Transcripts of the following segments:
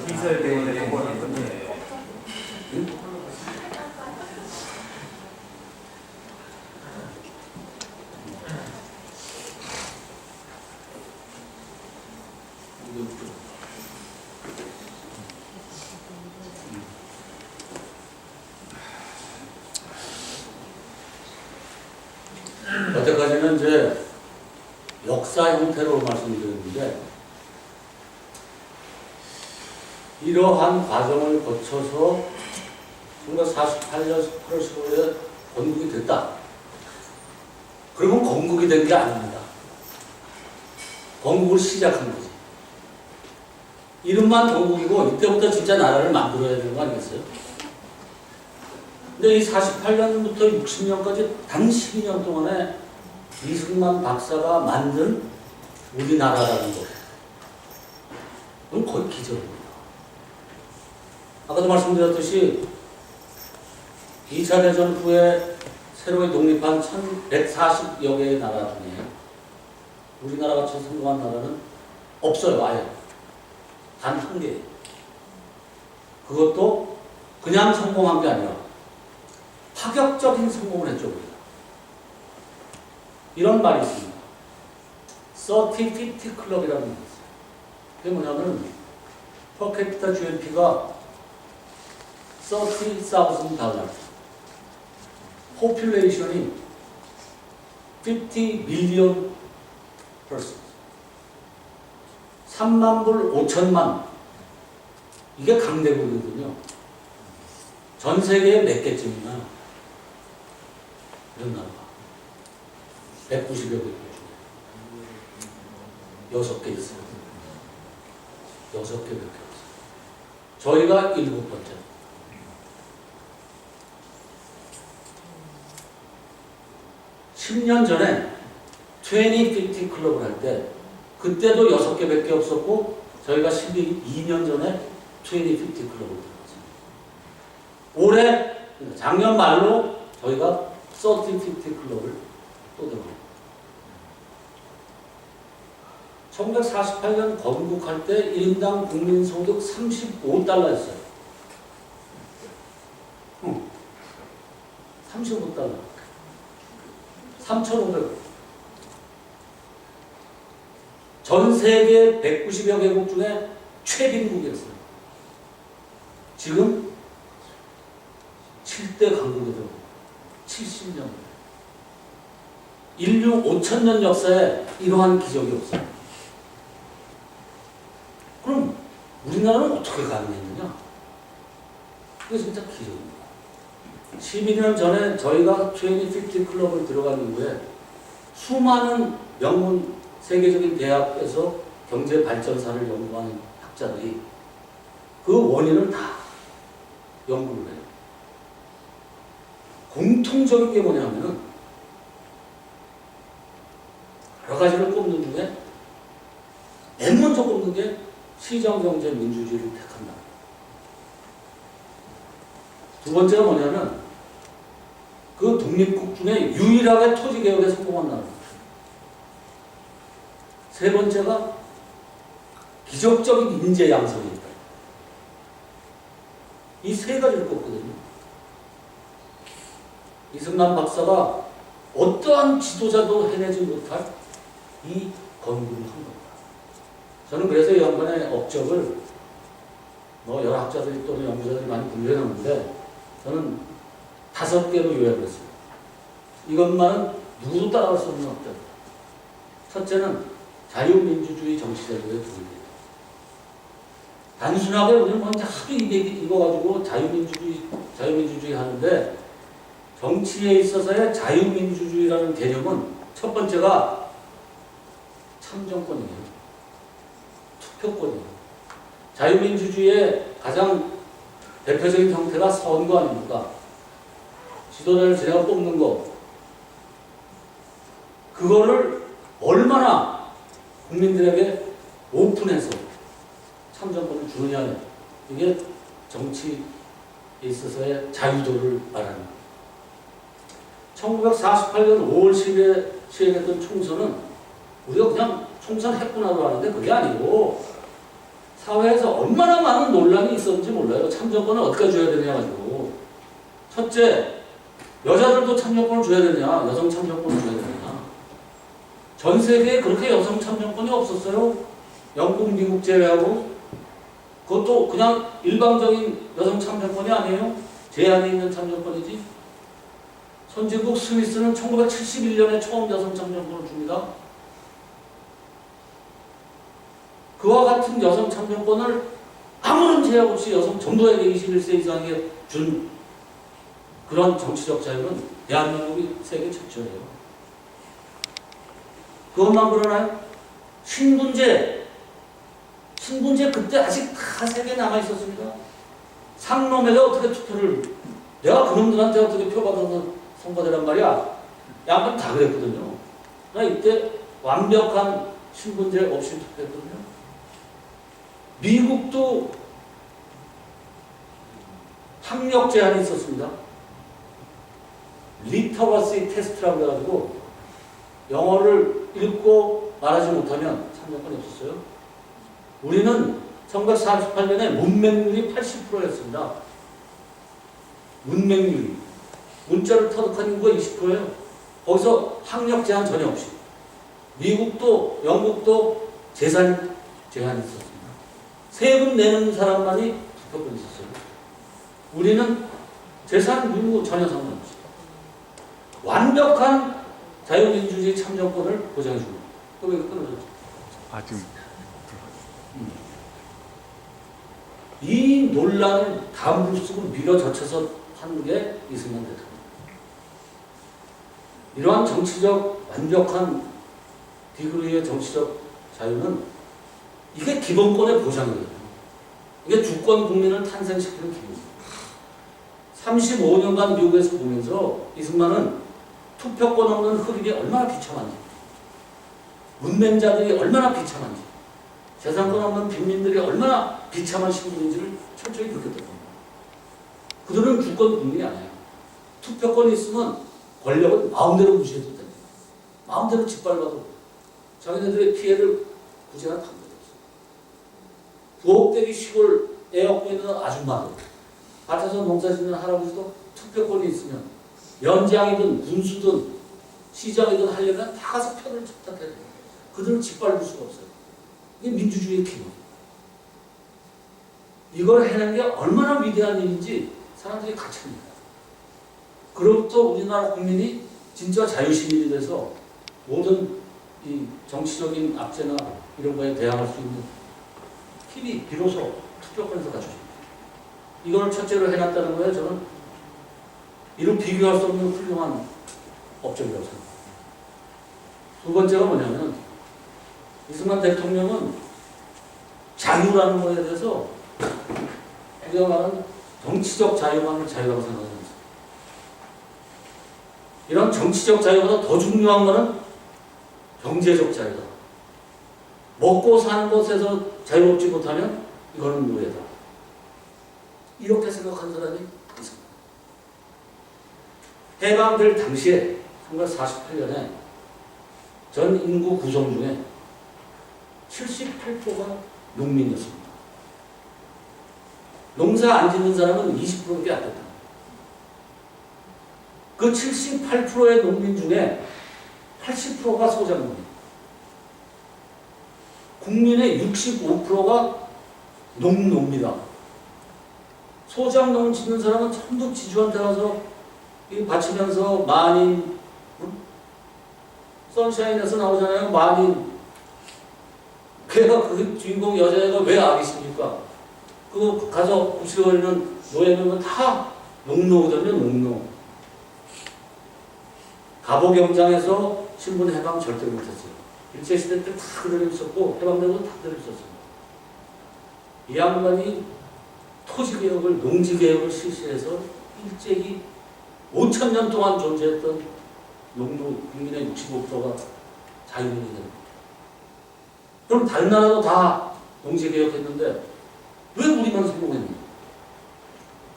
기사회견에 통보하는 건데. 여태까지는 이제 역사 형태로 말씀드렸는데, 이러한 과정을 거쳐서 1948년 18월 15일에 건국이 됐다. 그러면 건국이 된 게 아닙니다. 건국을 시작한 거지. 이름만 건국이고 이때부터 진짜 나라를 만들어야 되는 거 아니겠어요? 근데 이 48년부터 60년까지 단 12년 동안에 이승만 박사가 만든 우리나라라는 거, 그건 거의 기적입니다. 아까도 말씀드렸듯이 2차 대전 후에 새로이 독립한 1140여 개의 나라 중에 우리나라 같이 성공한 나라는 없어요. 아예 단 한 개. 그것도 그냥 성공한 게 아니라 파격적인 성공을 했죠. 우리가. 이런 말이 있습니다. 30-50 클럽이라는 게 있어요. 그게 뭐냐면 퍼캐피타 GNP가 30,000 달러, 포퓰레이션이 50 밀리언 퍼슨, 3만 불 5천만, 이게 강대국이거든요. 전 세계에 몇 개쯤이나 이런 나라가 190여 개 중에 6개 있어요. 6개밖에 없어요. 저희가 7번째. (10년) 전에 2050 클럽을 할 때 그때도 6개밖에 없었고 저희가 12년 전에 2050 클럽을 들어갔어요. 올해 작년 말로 저희가 30-50 클럽을 또 들어갔어요. 1948년 건국할 때 1인당 국민소득 35달러였어요. 35달러. 3,500원. 전 세계 190여 개국 중에 최빈국이었어요. 지금 7대 강국이 들어오고 70년. 인류 5,000년 역사에 이러한 기적이 없어요. 그럼 우리나라는 어떻게 가능했느냐? 그게 진짜 기적입니다. 12년 전에 저희가 2050 클럽을 들어간 이후에 수많은 명문 세계적인 대학에서 경제 발전사를 연구하는 학자들이 그 원인을 다 연구를 해요. 공통적인 게 뭐냐면은 여러 가지를 꼽는 중에 맨 먼저 꼽는 게 시장경제 민주주의를 택한다. 두 번째가 뭐냐면 그 독립국 중에 유일하게 토지개혁에 성공한 나라. 세 번째가 기적적인 인재 양성이 있다. 이 세 가지를 꼽거든요. 이승만 박사가 어떠한 지도자도 해내지 못할 이 건국을 한 겁니다. 저는 그래서 이 양반의 업적을 여러 학자들이 또는 연구자들이 많이 분류해놨는데 저는 5개로 요약을 했어요. 이것만은 누구도 따라갈 수 없는 업적. 첫째는 자유민주주의 정치제도의 도입이에요. 단순하게 우리는 먼저 하도 이거 가지고 자유민주주의 하는데 정치에 있어서의 자유민주주의라는 개념은 첫 번째가 참정권이에요. 투표권이에요. 자유민주주의의 가장 대표적인 형태가 선거 아닙니까? 지도자를 제가 뽑는 거. 그거를 얼마나 국민들에게 오픈해서 참정권을 주느냐. 이게 정치에 있어서의 자유도를 말합니다. 1948년 5월 10일에 시행했던 총선은 우리가 그냥 총선했구나로 하는데 그게 아니고 사회에서 얼마나 많은 논란이 있었는지 몰라요. 참정권을 어디까지 줘야 되냐 가지고. 첫째, 여자들도 참정권을 줘야 되냐, 여성 참정권을 줘야 되냐. 전 세계에 그렇게 여성 참정권이 없었어요. 영국, 미국 제외하고. 그것도 그냥 일방적인 여성 참정권이 아니에요. 제한이 있는 참정권이지. 선진국 스위스는 1971년에 처음 여성 참정권을 줍니다. 그와 같은 여성 참정권을 아무런 제약 없이 여성 전부에게 21세 이상에 준 그런 정치적 자유는 대한민국이 세계 최초예요. 그것만 그러나요? 신분제 그때 아직 다 세계에 남아 있었습니다. 상놈에게 어떻게 투표를, 내가 그놈들한테 어떻게 표받아서 선거되란 말이야. 양반 다 그랬거든요. 나 이때 완벽한 신분제 없이 투표했거든요. 미국도 학력 제한이 있었습니다. 리터러시 테스트라고 해가지고 영어를 읽고 말하지 못하면 참정권이 없었어요. 우리는 1948년에 문맹률이 80%였습니다. 문맹률이. 문자를 터득한 인구가 20%예요. 거기서 학력 제한 전혀 없이. 미국도 영국도 재산 제한이 있었습니다. 세금 내는 사람만이 투표권이 있었어요. 우리는 재산 유무 전혀 상관없이 완벽한 자유민주주의 참정권을 보장해줍니다. 그게 끊어졌죠. 아직 이 논란을 다 무릅쓰고 밀어젖혀서 하는 게 이승만 대통령. 이러한 정치적 완벽한 디그리의 정치적 자유는 이게 기본권의 보장이거든요. 이게 주권 국민을 탄생시키는 기본입니다. 35년간 미국에서 보면서 이승만은 투표권 없는 흑인이 얼마나 비참한지, 문맹자들이 얼마나 비참한지, 재산권 없는 빈민들이 얼마나 비참한 신분인지를 철저히 느꼈던 겁니다. 그들은 주권 국민이 아니에요. 투표권이 있으면 권력은 마음대로 무시해도 됩니다. 마음대로 짓밟아도 자기네들의 피해를 굳이 하나 담는 거죠. 부엌대기 시골에 얻고 있는 아줌마도, 밭에서 농사 짓는 할아버지도 투표권이 있으면 연장이든 군수든 시장이든 하려면 다 가서 편을 접탁해야 돼요. 그들은 짓밟을 수가 없어요. 이게 민주주의의 기본. 이걸 해낸 게 얼마나 위대한 일인지 사람들이 가르칩니다. 그로부터 우리나라 국민이 진짜 자유시민이 돼서 모든 이 정치적인 압제나 이런 거에 대항할 수 있는 힘이 비로소 투표권에서 가져집니다. 이걸 첫째로 해놨다는 거예요. 저는 이를 비교할 수 없는 훌륭한 업적이라고 생각합니다. 두 번째가 뭐냐면 이승만 대통령은 자유라는 거에 대해서 우리가 말하는 정치적 자유만을 자유라고 생각합니다. 이런 정치적 자유보다 더 중요한 것은 경제적 자유다. 먹고 사는 것에서 자유롭지 못하면 이거는 노예다. 이렇게 생각한 사람이 있습니다. 해방될 당시에 1948년에 전 인구 구성 중에 78%가 농민이었습니다. 농사 안 짓는 사람은 20%밖에 안 됐다. 그 78%의 농민 중에 80%가 소작농민. 국민의 65%가 농노입니다. 소작농 짓는 사람은 전부 지주한테 가서 바치면서 만인, 선샤인에서 나오잖아요. 만인. 걔가 그 주인공 여자애가 왜 악이십니까? 그거 가서 부실거리는 노예는 다 농노거든요. 농노. 갑오경장에서 신분 해방 절대 못했어요. 일제시대 때 다 그대로 있었고 해방되고 다 그대로 있었어요. 이 양반이 토지개혁을, 농지개혁을 실시해서 일제히 5,000년 동안 존재했던 농노 국민의 65%가 자유민이 됩니다. 그럼 다른 나라도 다 농지개혁했는데 왜 우리만 성공했냐?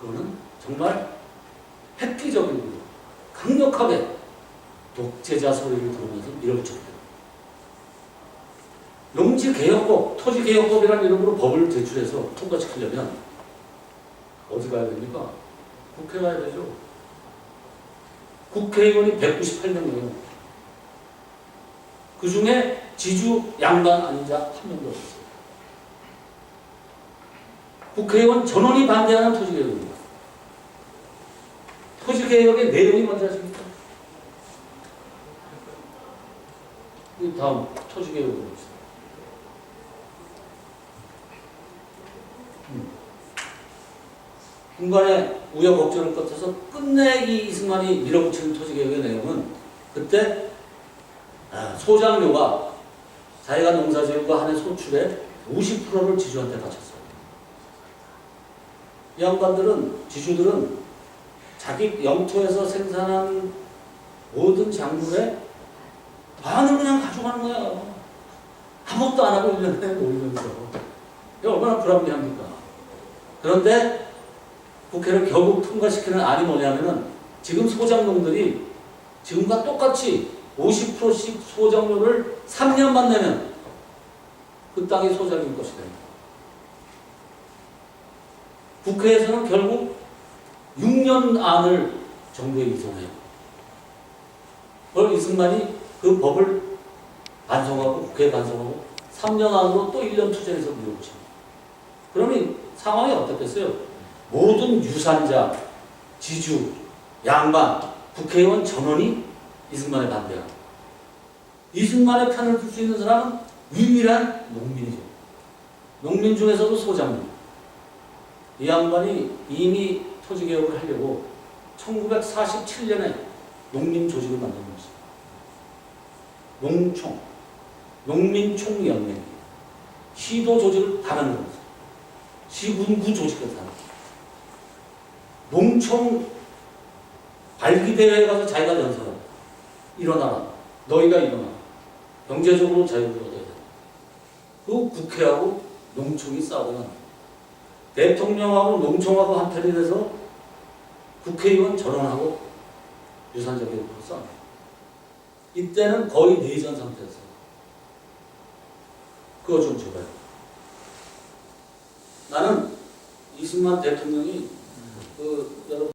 그거는 정말 획기적이고 강력하게 독재자 소리를 들으면서 밀어붙였다. 농지개혁법, 토지개혁법이라는 이름으로 법을 제출해서 통과시키려면 어디 가야 됩니까? 국회 가야 되죠. 국회의원이 198명이에요. 그 중에 지주 양반 아닌 자 한 명도 없었어요. 국회의원 전원이 반대하는 토지개혁입니다. 토지개혁의 내용이 뭔지 아십니까? 이 다음 토지개혁을 봅시다. 중간에 우여곡절을 거쳐서 끝내 이승만이 밀어붙이는 토지개혁의 내용은 그때 소장료가 자기가 농사지을과 한해 소출의 50%를 지주한테 바쳤어요. 이 양반들은, 지주들은 자기 영토에서 생산한 모든 작물의 반을 그냥 가져가는 거야. 아무것도 안 하고 1년에 놀면서. 이게 얼마나 불합리합니까? 그런데 국회를 결국 통과시키는 안이 뭐냐면은 지금 소장농들이 지금과 똑같이 50%씩 소장료를 3년만 내면 그 땅이 소장인 것이 됩니다. 국회에서는 결국 6년 안을 정부에 이송해요. 그걸 이승만이 그 법을 반송하고 국회에 반송하고 3년 안으로 또 1년 투쟁해서 밀어붙입니다. 그러면 상황이 어떻겠어요? 모든 유산자, 지주, 양반, 국회의원 전원이 이승만에 반대하고 이승만의 편을 들 수 있는 사람은 유일한 농민이죠. 농민 중에서도 소장민. 이 양반이 이미 토지개혁을 하려고 1947년에 농민 조직을 만든 것입니다. 농총, 농민총연맹, 시도 조직을 다 만든 거죠. 시군구 조직을 다 만든 거죠. 농총 발기대회에 가서 자기가 연설을 일어나라. 너희가 일어나. 경제적으로 자유를 얻어야 된다. 그 국회하고 농총이 싸우고 난 대통령하고 농총하고 한편이 돼서 국회의원 전원하고 유산자 개혁으로 싸웁니다. 이때는 거의 내전 상태였어요. 그거 좀 줘봐요. 나는 이승만 대통령이 여러분